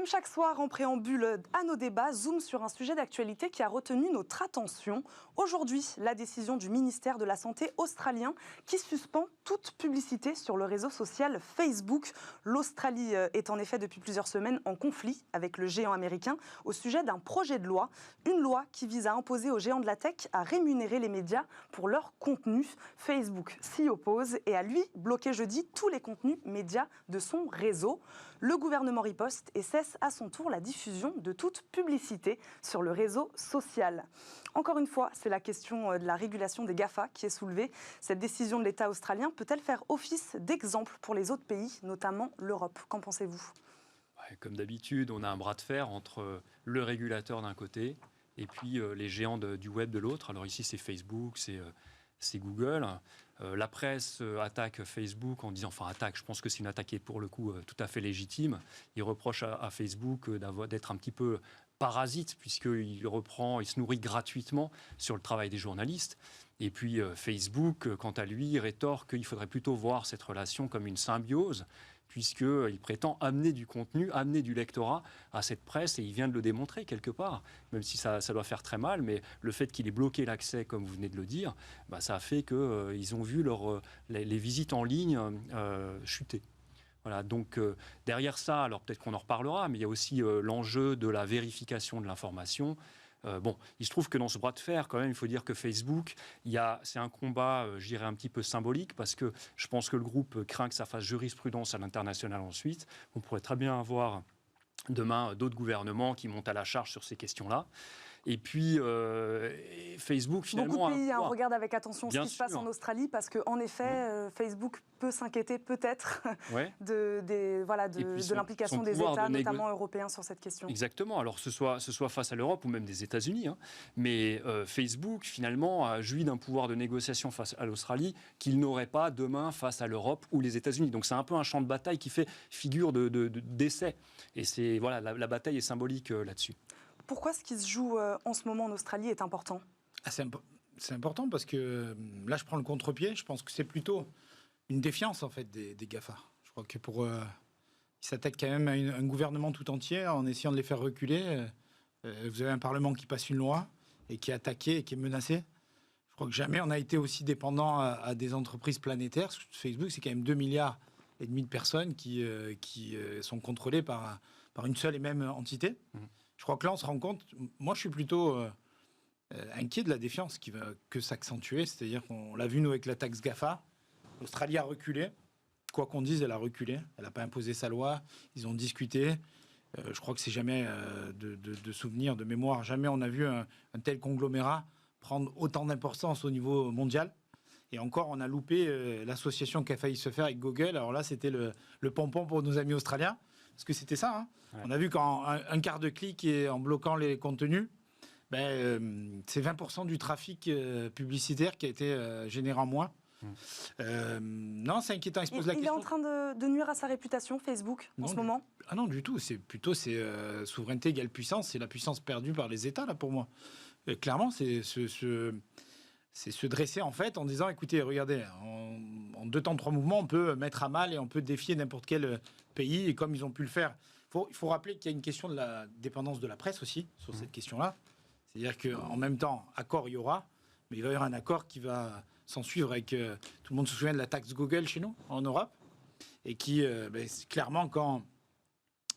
Comme chaque soir, en préambule à nos débats, zoom sur un sujet d'actualité qui a retenu notre attention. Aujourd'hui, la décision du ministère de la Santé australien qui suspend toute publicité sur le réseau social Facebook. L'Australie est en effet depuis plusieurs semaines en conflit avec le géant américain au sujet d'un projet de loi. Une loi qui vise à imposer aux géants de la tech à rémunérer les médias pour leur contenu. Facebook s'y oppose et a lui bloqué jeudi tous les contenus médias de son réseau. Le gouvernement riposte et cesse à son tour la diffusion de toute publicité sur le réseau social. Encore une fois, c'est la question de la régulation des GAFA qui est soulevée. Cette décision de l'État australien peut-elle faire office d'exemple pour les autres pays, notamment l'Europe? Qu'en pensez-vous? Comme d'habitude, on a un bras de fer entre le régulateur d'un côté et puis les géants du web de l'autre. Alors ici, c'est Facebook, c'est Google. La presse attaque Facebook en disant, je pense que c'est une attaque qui est pour le coup tout à fait légitime. Il reproche à Facebook d'être un petit peu parasite, puisqu'il se nourrit gratuitement sur le travail des journalistes. Et puis Facebook, quant à lui, rétorque qu'il faudrait plutôt voir cette relation comme une symbiose, puisqu'il prétend amener du contenu, amener du lectorat à cette presse, et il vient de le démontrer quelque part, même si ça doit faire très mal, mais le fait qu'il ait bloqué l'accès, comme vous venez de le dire, ça a fait qu'ils ont vu les visites en ligne chuter. Voilà, donc derrière ça, alors peut-être qu'on en reparlera, mais il y a aussi l'enjeu de la vérification de l'information. Il se trouve que dans ce bras de fer, quand même, il faut dire que Facebook, c'est un combat, je dirais, un petit peu symbolique, parce que je pense que le groupe craint que ça fasse jurisprudence à l'international ensuite. On pourrait très bien avoir demain d'autres gouvernements qui montent à la charge sur ces questions-là. Et puis, Facebook, finalement... Beaucoup de pays regardent avec attention ce qui se passe en Australie, parce qu'en effet, Facebook peut s'inquiéter peut-être de l'implication des États, notamment européens, sur cette question. Exactement. Alors, ce soit face à l'Europe ou même des États-Unis. Mais Facebook, finalement, a joui d'un pouvoir de négociation face à l'Australie qu'il n'aurait pas demain face à l'Europe ou les États-Unis. Donc, c'est un peu un champ de bataille qui fait figure d'essai. Et la bataille est symbolique là-dessus. Pourquoi ce qui se joue en ce moment en Australie est important? C'est important parce que là, je prends le contre-pied. Je pense que c'est plutôt une défiance en fait des GAFA. Je crois que ils s'attaquent quand même à un gouvernement tout entier en essayant de les faire reculer. Vous avez un Parlement qui passe une loi et qui est attaqué et qui est menacé. Je crois que jamais on a été aussi dépendant à des entreprises planétaires. Facebook, c'est quand même 2,5 milliards de personnes qui sont contrôlées par une seule et même entité. Je crois que là, on se rend compte... Moi, je suis plutôt inquiet de la défiance qui va que s'accentuer. C'est-à-dire qu'on l'a vu, nous, avec la taxe GAFA. L'Australie a reculé. Quoi qu'on dise, elle a reculé. Elle n'a pas imposé sa loi. Ils ont discuté. Je crois que c'est jamais de souvenir, de mémoire. Jamais on a vu un tel conglomérat prendre autant d'importance au niveau mondial. Et encore, on a loupé l'association qui a failli se faire avec Google. Alors là, c'était le pompon pour nos amis australiens. Parce que c'était ça. Ouais. On a vu qu'en un quart de clic et en bloquant les contenus, c'est 20% du trafic publicitaire qui a été généré en moins. Non, c'est inquiétant. Il se pose la question. Il est en train de nuire à sa réputation, Facebook, en ce moment? Ah non, du tout. C'est plutôt souveraineté égale puissance. C'est la puissance perdue par les États, là, pour moi. Et clairement, c'est se dresser, en fait, en disant, écoutez, regardez, en 2 temps, 3 mouvements, on peut mettre à mal et on peut défier n'importe quel pays, et comme ils ont pu le faire. Il faut rappeler qu'il y a une question de la dépendance de la presse aussi, sur cette question-là. C'est-à-dire qu'en même temps, accord, il y aura, mais il va y avoir un accord qui va s'en suivre avec... tout le monde se souvient de la taxe Google chez nous, en Europe, et qui, clairement, quand...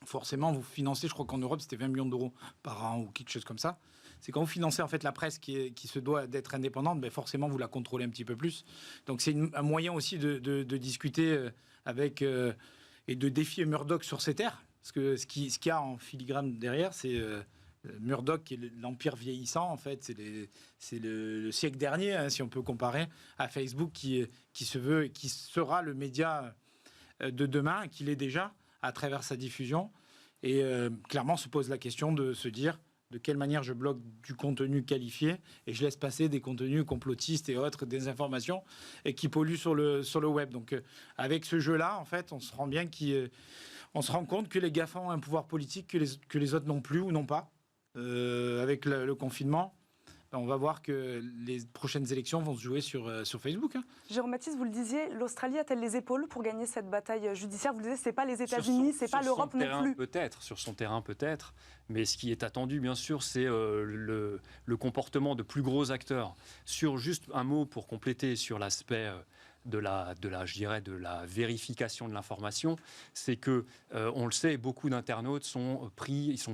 Forcément, vous financez, je crois qu'en Europe, c'était 20 millions d'euros par an ou quelque chose comme ça. C'est quand vous financez en fait la presse qui se doit d'être indépendante, forcément, vous la contrôlez un petit peu plus. Donc, c'est un moyen aussi de discuter avec et de défier Murdoch sur ses terres. Parce que ce qu'il y a en filigrane derrière, c'est Murdoch qui est l'empire vieillissant, en fait. C'est le siècle dernier, si on peut comparer, à Facebook qui se veut et qui sera le média de demain, qu'il est déjà, à travers sa diffusion. Et clairement, se pose la question de se dire de quelle manière je bloque du contenu qualifié et je laisse passer des contenus complotistes et autres, des informations et qui polluent sur le web. Donc, avec ce jeu-là, en fait, on se rend compte que les GAFA ont un pouvoir politique que les autres n'ont plus ou n'ont pas. Avec le confinement, on va voir que les prochaines élections vont se jouer sur Facebook. Hein. Jérôme Mathis, vous le disiez, l'Australie a-t-elle les épaules pour gagner cette bataille judiciaire? Vous le disiez, ce n'est pas les États-Unis, ce n'est pas l'Europe non plus. Sur son terrain peut-être, mais ce qui est attendu bien sûr, c'est le comportement de plus gros acteurs. Sur juste un mot pour compléter sur l'aspect de la vérification de l'information, c'est que, on le sait, beaucoup d'internautes sont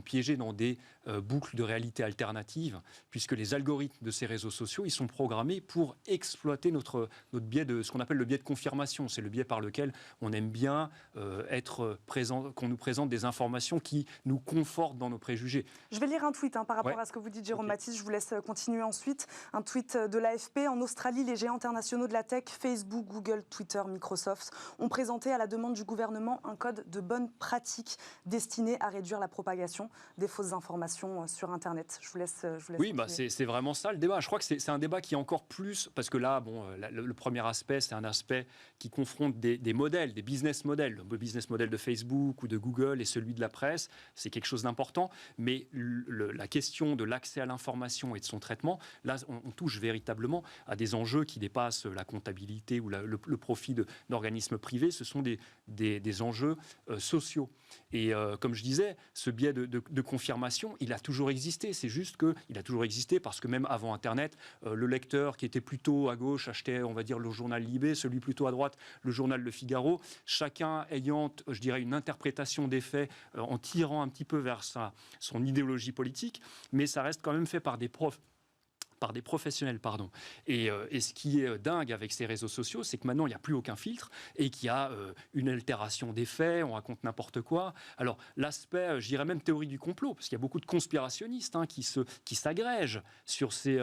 piégés dans des boucles de réalité alternatives, puisque les algorithmes de ces réseaux sociaux, ils sont programmés pour exploiter notre biais ce qu'on appelle le biais de confirmation. C'est le biais par lequel on aime bien qu'on nous présente des informations qui nous confortent dans nos préjugés. Je vais lire un tweet par rapport à ce que vous dites, Jérôme Mathis. Je vous laisse continuer ensuite. Un tweet de l'AFP. En Australie, les géants internationaux de la tech, Facebook, Google, Twitter, Microsoft, ont présenté à la demande du gouvernement un code de bonne pratique destiné à réduire la propagation des fausses informations sur Internet. Je vous laisse oui, c'est vraiment ça le débat. Je crois que c'est un débat qui est encore plus... Parce que là, le premier aspect, c'est un aspect qui confronte des modèles, des business models. Le business model de Facebook ou de Google et celui de la presse, c'est quelque chose d'important. Mais la question de l'accès à l'information et de son traitement, là, on touche véritablement à des enjeux qui dépassent la comptabilité ou le profit d'organismes privés. Ce sont des enjeux sociaux. Et comme je disais, ce biais de confirmation, il a toujours existé. C'est juste qu'il a toujours existé parce que même avant Internet, le lecteur qui était plutôt à gauche achetait, on va dire, le journal Libé, celui plutôt à droite, le journal Le Figaro, chacun ayant, je dirais, une interprétation des faits en tirant un petit peu vers son idéologie politique, mais ça reste quand même fait par des professionnels. Et ce qui est dingue avec ces réseaux sociaux, c'est que maintenant, il n'y a plus aucun filtre et qu'il y a une altération des faits, on raconte n'importe quoi. Alors, l'aspect, je dirais même théorie du complot, parce qu'il y a beaucoup de conspirationnistes qui s'agrègent sur ces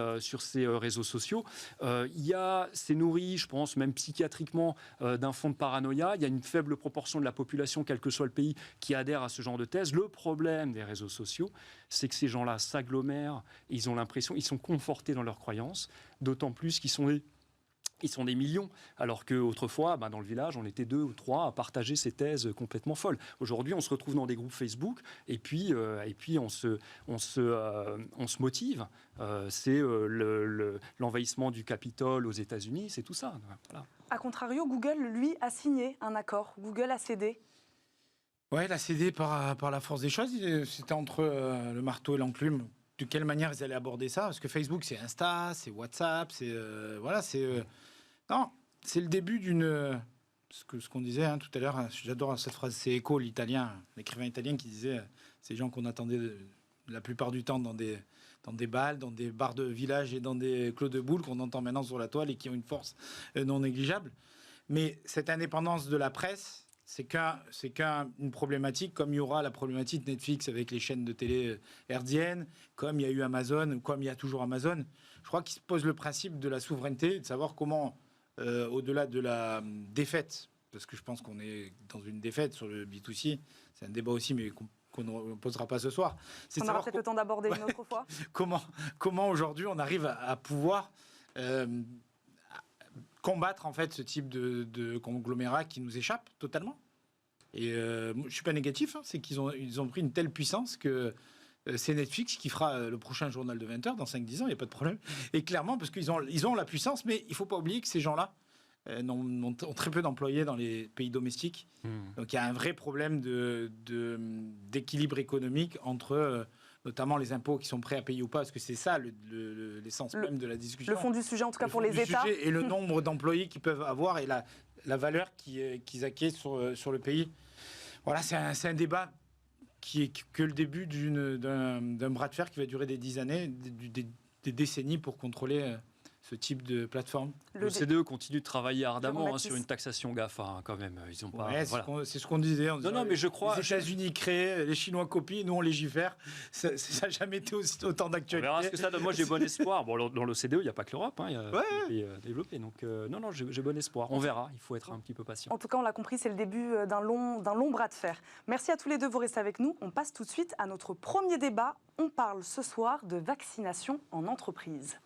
réseaux sociaux. C'est nourri, je pense, même psychiatriquement, d'un fond de paranoïa. Il y a une faible proportion de la population, quel que soit le pays, qui adhère à ce genre de thèse. Le problème des réseaux sociaux, c'est que ces gens-là s'agglomèrent, ils ont l'impression, ils sont confortés dans leurs croyances, d'autant plus qu'ils sont des millions, alors qu'autrefois, dans le village, on était 2 ou 3 à partager ces thèses complètement folles. Aujourd'hui, on se retrouve dans des groupes Facebook, et puis on se motive. C'est l'envahissement du Capitole aux États-Unis, c'est tout ça. Voilà. A contrario, Google, lui, a signé un accord. Google a cédé. Oui, elle a cédé par la force des choses. C'était entre le marteau et l'enclume. De quelle manière ils allaient aborder ça? Parce que Facebook, c'est Insta, c'est WhatsApp, c'est non, c'est le début d'une ce qu'on disait tout à l'heure. J'adore cette phrase. C'est Eco, l'écrivain italien, qui disait ces gens qu'on attendait la plupart du temps dans des balles, dans des bars de village et dans des clos de boules qu'on entend maintenant sur la toile et qui ont une force non négligeable. Mais cette indépendance de la presse, c'est qu'une problématique, comme il y aura la problématique Netflix avec les chaînes de télé hertziennes, comme il y a eu Amazon, comme il y a toujours Amazon. Je crois qu'il se pose le principe de la souveraineté, de savoir comment, au-delà de la défaite, parce que je pense qu'on est dans une défaite sur le B2C, c'est un débat aussi, mais qu'on ne posera pas ce soir. On aura peut-être le temps d'aborder une autre fois. Comment aujourd'hui on arrive à pouvoir... combattre en fait ce type de conglomérat qui nous échappe totalement. Et je suis pas négatif, c'est qu'ils ont pris une telle puissance que c'est Netflix qui fera le prochain journal de 20h dans 5-10 ans, il n'y a pas de problème. Et clairement, parce qu'ils ont la puissance, mais il ne faut pas oublier que ces gens-là ont très peu d'employés dans les pays domestiques. Donc il y a un vrai problème d'équilibre économique entre... notamment les impôts qui sont prêts à payer ou pas, parce que c'est ça l'essence même de la discussion. Le fond du sujet, en tout cas pour les États. Et le nombre d'employés qu'ils peuvent avoir et la valeur qu'ils acquièrent sur le pays. Voilà, c'est un débat qui est que le début d'un bras de fer qui va durer des 10 années, des décennies pour contrôler ce type de plateforme. L'OCDE continue de travailler ardemment sur une taxation GAFA, quand même. Ils ont pas. C'est ce qu'on disait. Non, mais je crois. Les États-Unis créent, les Chinois copient, nous on légifère. Ça n'a jamais été autant d'actualité. On verra ce que ça donne. Moi, j'ai bon espoir. Bon, dans l'OCDE, il n'y a pas que l'Europe, il y a des pays développés. Donc, non, j'ai bon espoir. On verra. Il faut être un petit peu patient. En tout cas, on l'a compris, c'est le début d'un long bras de fer. Merci à tous les deux, vous restez avec nous. On passe tout de suite à notre premier débat. On parle ce soir de vaccination en entreprise.